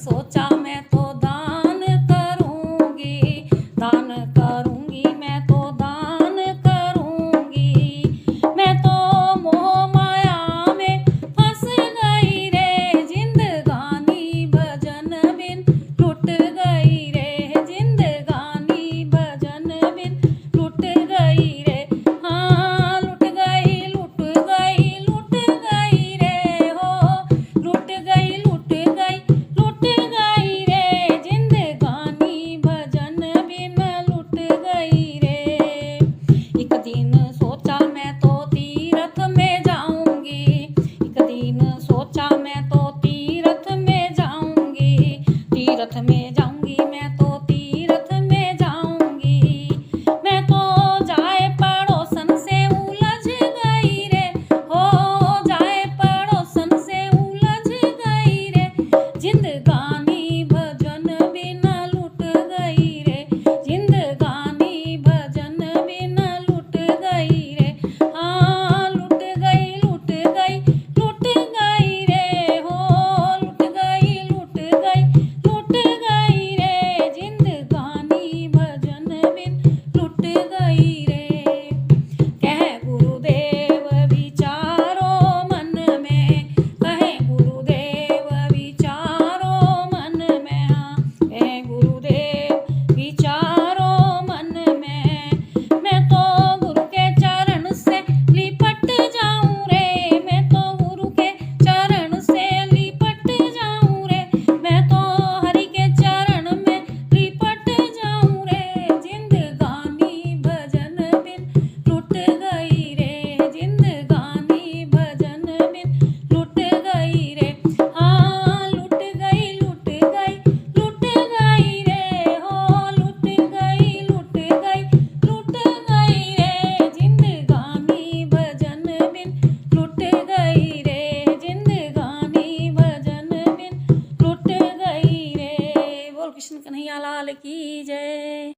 सोचा मैं तो दान करूंगी, दान करूंगी, मैं तो दान करूंगी। मैं तो मोह माया में फंस गई रे, जिंदगानी भजन बिन लुट गई रे, जिंदगानी भजन बिन लुट गई रे। हाँ लुट गई, लुट गई, लुट गई रे हो, लुट गई, लुट गई, लुट गई रे, जिंदगानी भजन बिन लुट गई रे। एक दिन सोचा मैं तो तीरथ में जाऊंगी, एक दिन सोचा मैं तो तीरथ में जाऊंगी, तीरथ में जाऊंगी, मैं तो तीरथ में जाऊंगी। मैं तो जाए पड़ोसन से उलझ गई रे हो, जाए पड़ोसन से उलझ गई रे, जिंदगानी भजन बिन लुट गई रे, जिंदगानी भजन बिन लुट गई रे। हाँ लुट गई, लुट गई, लुट गई रे हो, लुट गई, लुट गई, लुट गई रे, जिंदगानी भजन बिन लुट गई रे। कहे गुरुदेव विचारो मन में, कहे गुरुदेव विचारो मन में, हाँ कहे गुरुदेव विचारो मन में। मैं तो गुरु के चरण से लिपट जाऊं रे, मैं तो गुरु के चरण से लिपट जाऊं रे, मैं तो हरि के चरण में लिपट जाऊं रे, जिंदगानी भजन बिन लुट गई रे, जिंदगानी भजन बिन लुट गई रे। हाँ लुट गई, लुट गई, लुट गई रे हो, लुट गई, लुट गई, लुट गई रे, जिंदगानी भजन बिन लुट गई रे, जिंदगानी भजन बिन लुट गई रे। बोल कृष्ण कन्हैया लाल की जय।